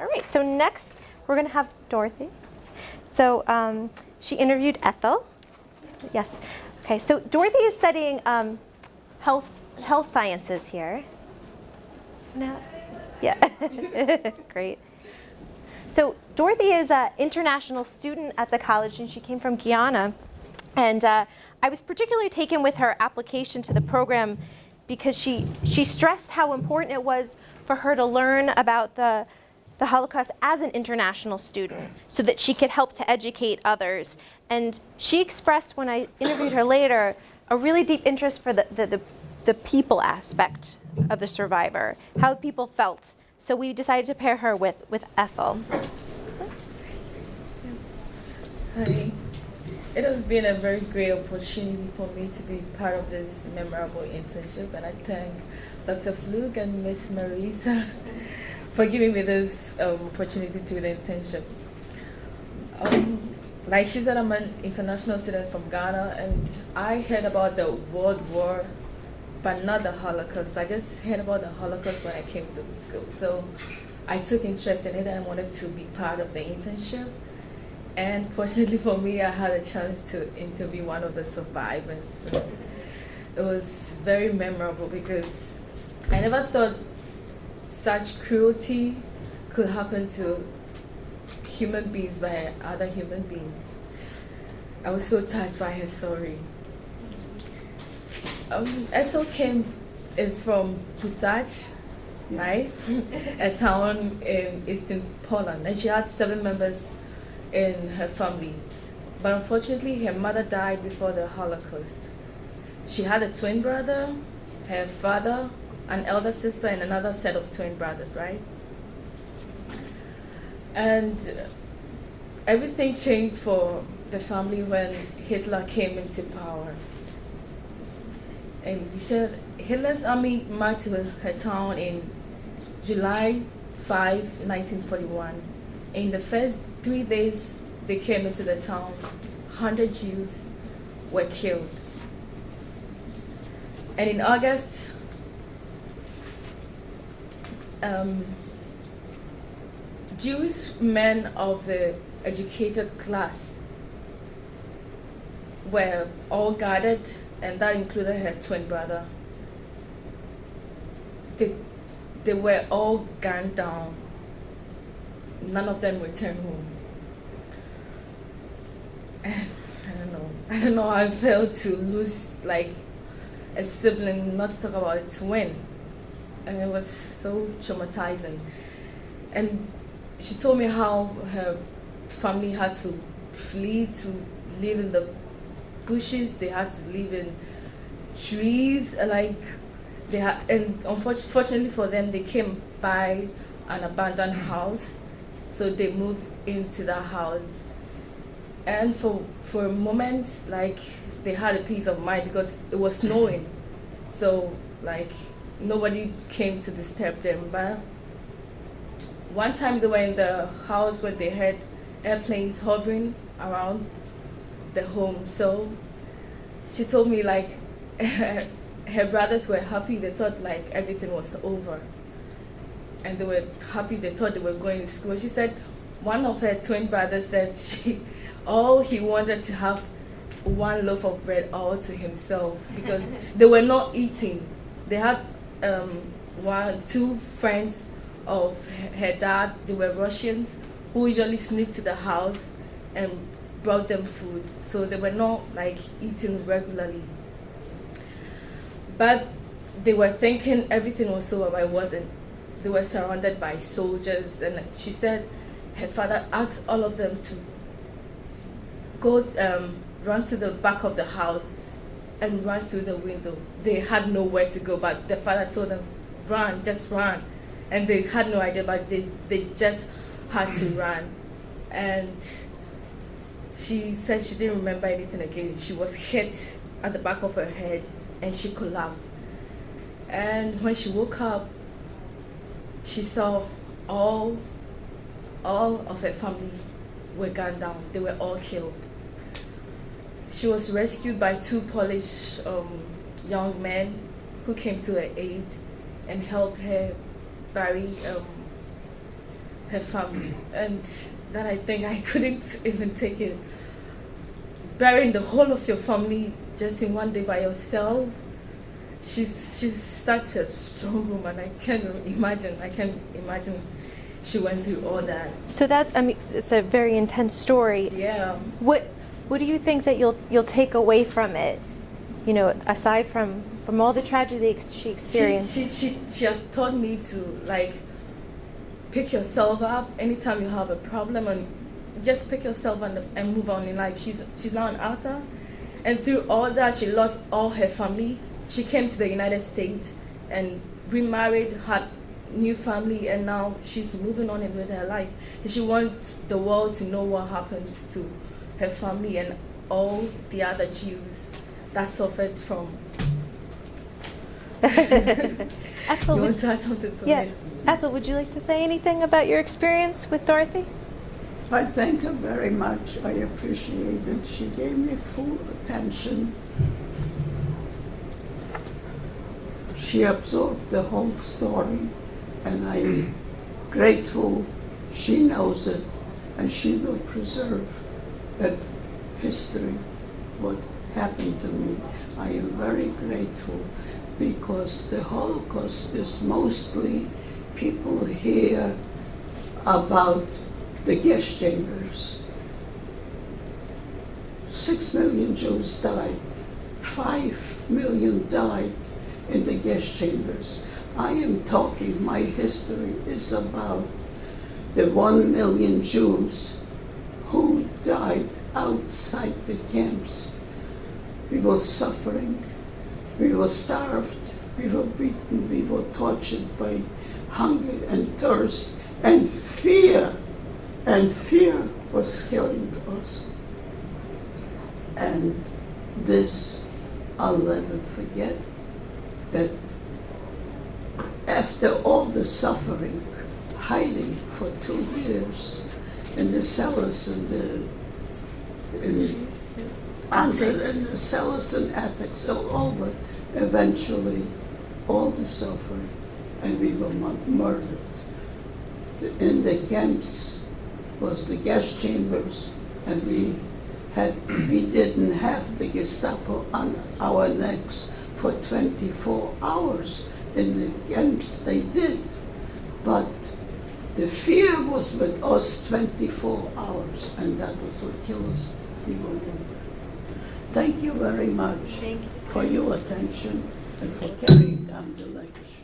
All right, so next we're going to have Dorothy. So she interviewed Ethel. Yes. Okay, so Dorothy is studying health sciences here. No. Yeah. Great. So Dorothy is an international student at the college, and she came from Guyana. And I was particularly taken with her application to the program because she stressed how important it was for her to learn about the Holocaust as an international student so that she could help to educate others. And she expressed, when I interviewed her later, a really deep interest for the people aspect of the survivor, how people felt. So we decided to pair her with Ethel. Hi. It has been a very great opportunity for me to be part of this memorable internship, and I thank Dr. Flug and Miss Marisa for giving me this opportunity to do the internship. Like she said, I'm an international student from Ghana, and I heard about the World War, but not the Holocaust. I just heard about the Holocaust when I came to the school. So I took interest in it and I wanted to be part of the internship. And fortunately for me, I had a chance to interview one of the survivors. And it was very memorable because I never thought such cruelty could happen to human beings by other human beings. I was so touched by her story. Ethel is from Pusach, right? A town in eastern Poland, and she had 7 members in her family. But unfortunately, her mother died before the Holocaust. She had a twin brother, her father, an elder sister, and another set of twin brothers, right? And everything changed for the family when Hitler came into power. And Hitler's army marched to her town in July 5, 1941. In the first 3 days they came into the town, 100 Jews were killed. And in August, Jewish men of the educated class were all gathered, and that included her twin brother. They were all gunned down. None of them returned home. And I don't know how I felt to lose like a sibling, not to talk about a twin. And it was so traumatizing. And she told me how her family had to flee to live in the bushes. They had to live in trees. And unfortunately for them, they came by an abandoned house. So they moved into that house. And for a moment, like, they had a peace of mind because it was snowing. So, like, nobody came to disturb them. But one time they were in the house when they heard airplanes hovering around the home. So she told me, like, her brothers were happy. They thought, like, everything was over. And they were happy. They thought they were going to school. She said one of her twin brothers said all he wanted to have one loaf of bread all to himself because they were not eating. They had 2 friends of her dad. They were Russians who usually sneaked to the house and brought them food. So they were not like eating regularly. But they were thinking everything was over, but it wasn't. They were surrounded by soldiers, and she said her father asked all of them to go run to the back of the house and run through the window. They had nowhere to go, but the father told them, run, just run. And they had no idea, but they just had to run. And she said she didn't remember anything again. She was hit at the back of her head, and she collapsed. And when she woke up, she saw all of her family were gunned down. They were all killed. She was rescued by 2 Polish young men who came to her aid and helped her bury her family, and that I think I couldn't even take it. Burying the whole of your family just in one day by yourself. She's such a strong woman. I can't imagine she went through all that. So that, I mean, it's a very intense story. Yeah. What do you think that you'll take away from it? You know, aside from all the tragedy she experienced. She has taught me to like pick yourself up anytime you have a problem, and just pick yourself and move on in life. She's now an author, and through all that, she lost all her family. She came to the United States and remarried, had new family, and now she's moving on with her life. And she wants the world to know what happens to her family and all the other Jews that suffered from. Ethel, You want to add something to yeah. me? Ethel, would you like to say anything about your experience with Dorothy? I thank her very much. I appreciate it. She gave me full attention. She absorbed the whole story, and I'm grateful she knows it, and she will preserve that history, what happened to me. I am very grateful, because the Holocaust is mostly people hear about the gas chambers. 6 million Jews died. 5 million died in the gas chambers. I am talking, my history is about the 1 million Jews who died outside the camps. We were suffering, we were starved, we were beaten, we were tortured by hunger and thirst and fear. And fear was killing us. And this I'll never forget, that after all the suffering, hiding for 2 years in the cellars and in the cellars and attics all over, eventually all the suffering, and we were murdered. In the camps was the gas chambers, and we didn't have the Gestapo on our necks for 24 hours. In the camps they did, but the fear was with us 24 hours, and that was what killed us. We were wounded. Thank you very much for your attention and for carrying on the lecture.